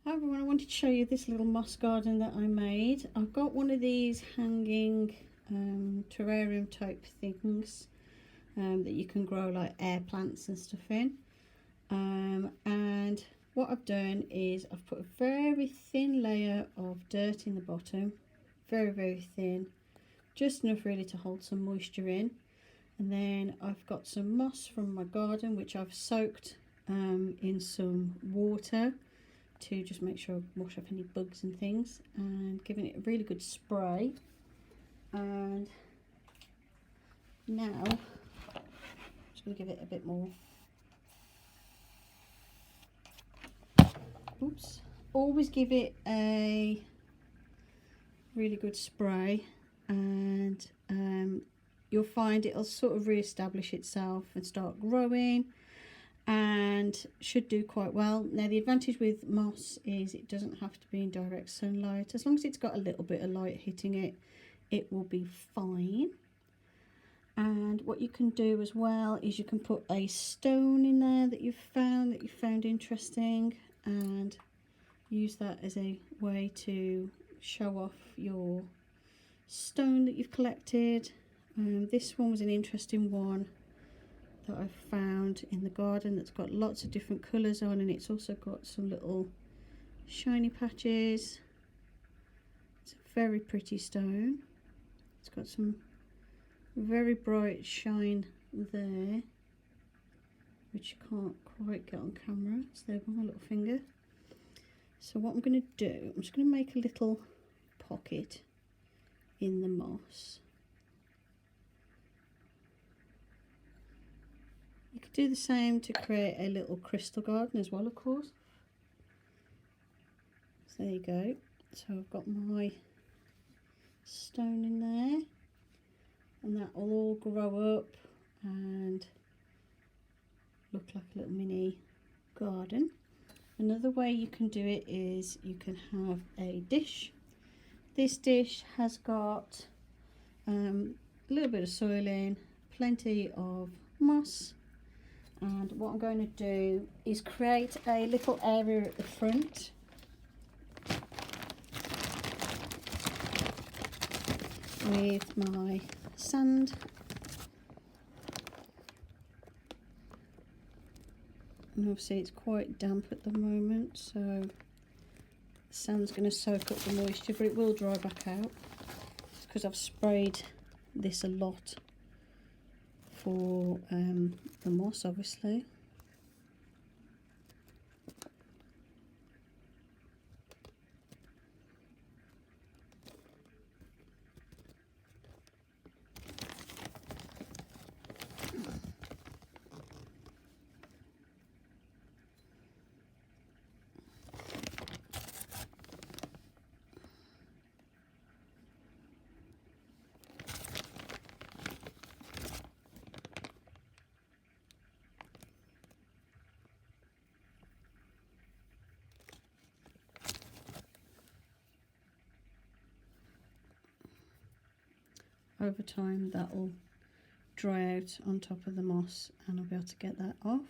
Hi everyone, I wanted to show you this little moss garden that I made. I've got one of these hanging terrarium type things that you can grow like air plants and stuff in. And what I've done is I've put a very thin layer of dirt in the bottom, very thin, just enough really to hold some moisture in. And then I've got some moss from my garden which I've soaked in some water to just make sure I wash off any bugs and things, and giving it a really good spray. And now I'm just going to give it a bit more. Oops. Always give it a really good spray, and you'll find it'll sort of re-establish itself and start growing, and should do quite well. Now the advantage with moss is it doesn't have to be in direct sunlight. As long as it's got a little bit of light hitting it, it will be fine. And what you can do as well is you can put a stone in there that you found interesting, and use that as a way to show off your stone that you've collected. This one was an interesting one that I found in the garden that's got lots of different colours on, and it's also got some little shiny patches. It's a very pretty stone. It's got some very bright shine there, which you can't quite get on camera. It's there with my little finger. So what I'm going to do, I'm just going to make a little pocket in the moss. You could do the same to create a little crystal garden as well, of course. So there you go. So I've got my stone in there, and that will all grow up and look like a little mini garden. Another way you can do it is you can have a dish. This dish has got a little bit of soil in, plenty of moss. And what I'm going to do is create a little area at the front with my sand. And obviously it's quite damp at the moment, so the sand's going to soak up the moisture, but it will dry back out because I've sprayed this a lot for the moss, obviously. Over time that will dry out on top of the moss, and I'll be able to get that off.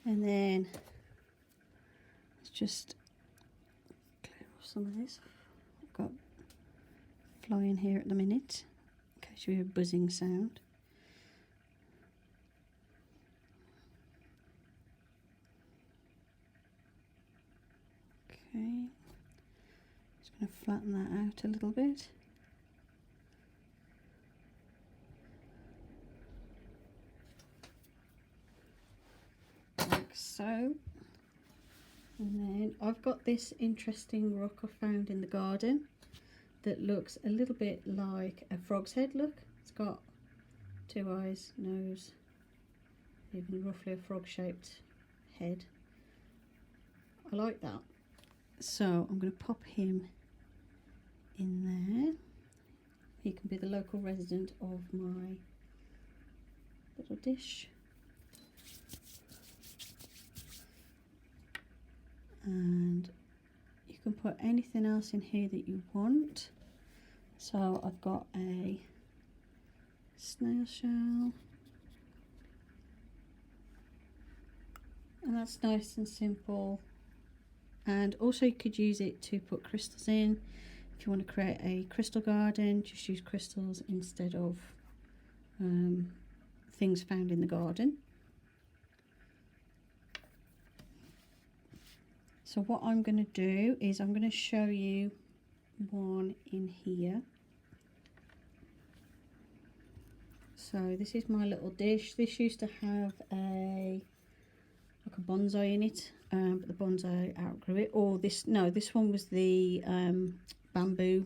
And then let's just clear off some of this. I've got flying here at the minute, in case you hear a buzzing sound. Okay, just going to flatten that out a little bit. Like so. And then I've got this interesting rock I found in the garden that looks a little bit like a frog's head. Look, it's got two eyes, nose, even roughly a frog shaped head. I like that. So I'm going to pop him in there. He can be the local resident of my little dish. and you can put anything else in here that you want. So I've got a snail shell, and that's nice and simple. And also you could use it to put crystals in. If you want to create a crystal garden, just use crystals instead of things found in the garden. So what I'm going to do is I'm going to show you one in here. So this is my little dish. This used to have like a bonsai in it, but the bonsai outgrew it. Or this one was the bamboo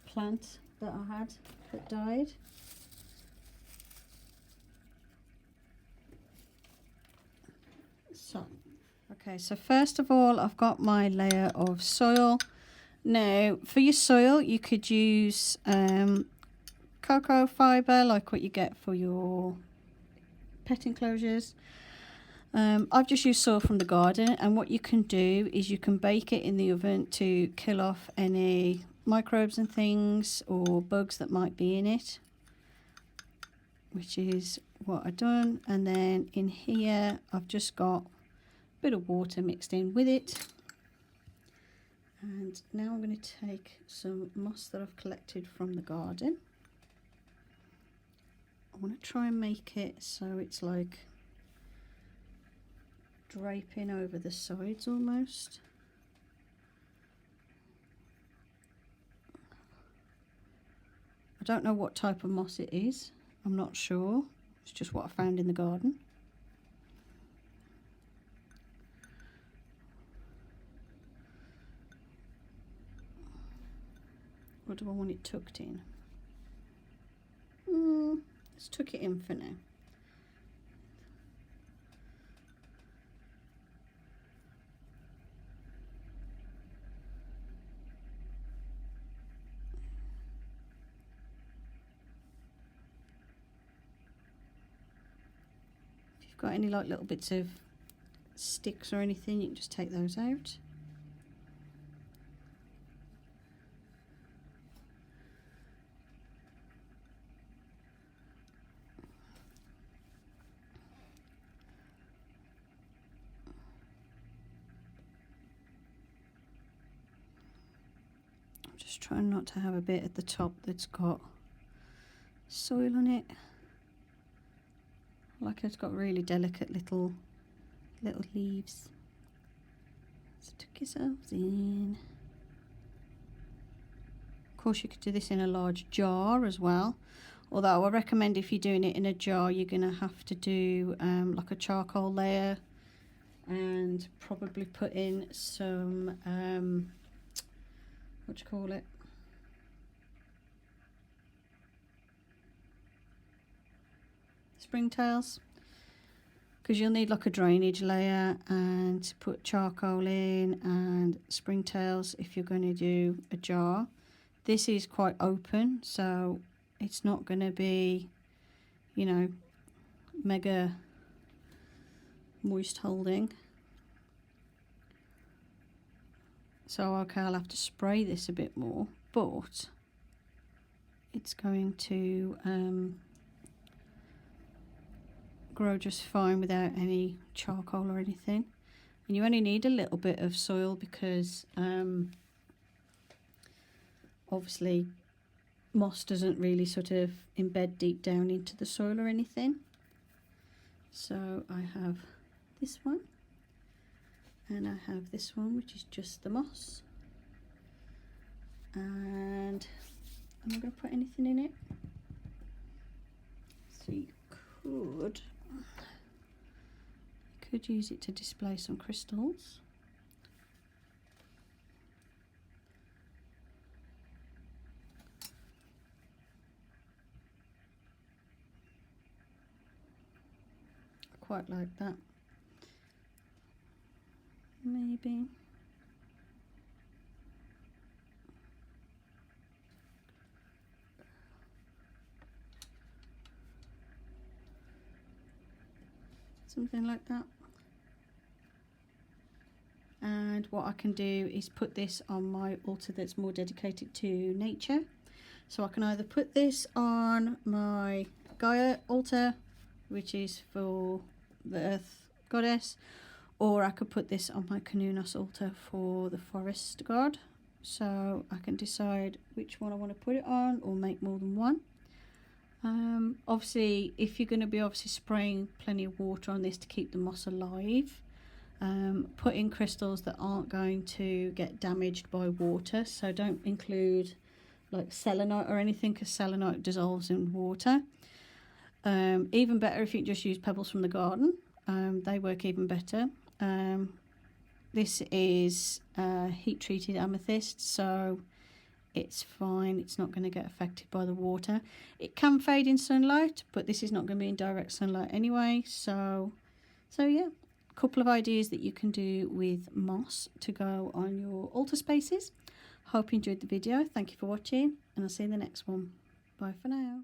plant that I had that died. So, okay, so first of all, I've got my layer of soil. Now, for your soil, you could use cocoa fibre, like what you get for your pet enclosures. I've just used soil from the garden, and what you can do is you can bake it in the oven to kill off any microbes and things or bugs that might be in it, which is what I've done. And then in here I've just got a bit of water mixed in with it. And now I'm going to take some moss that I've collected from the garden. I want to try and make it so it's like draping over the sides almost. I don't know what type of moss it is. I'm not sure. It's just what I found in the garden. Or do I want it tucked in? Let's tuck it in for now. If you've got any like little bits of sticks or anything, you can just take those out. Just trying not to have a bit at the top that's got soil on it. Like it's got really delicate little leaves. So tuck yourselves in. Of course you could do this in a large jar as well. Although I recommend if you're doing it in a jar, you're going to have to do like a charcoal layer and probably put in some what do you call it? Springtails. Because you'll need like a drainage layer and put charcoal in and springtails if you're going to do a jar. This is quite open, so it's not going to be, you know, mega moist holding. So okay, I'll have to spray this a bit more, but it's going to grow just fine without any charcoal or anything. And you only need a little bit of soil because obviously moss doesn't really sort of embed deep down into the soil or anything. So I have this one. And I have this one, which is just the moss. And I'm not going to put anything in it. So you could use it to display some crystals. I quite like that. Maybe. Something like that. and what I can do is put this on my altar that's more dedicated to nature. So I can either put this on my Gaia altar, which is for the earth goddess, or I could put this on my Canunos altar for the forest god. So I can decide which one I want to put it on, or make more than one. Obviously, if you're going to be spraying plenty of water on this to keep the moss alive, put in crystals that aren't going to get damaged by water. So don't include like selenite or anything, because selenite dissolves in water. Even better if you just use pebbles from the garden. They work even better. This is heat treated amethyst, so it's fine. It's not going to get affected by the water. It can fade in sunlight, but this is not going to be in direct sunlight anyway. So yeah, a couple of ideas that you can do with moss to go on your altar spaces. Hope you enjoyed the video. Thank you for watching, and I'll see you in the next one. Bye for now.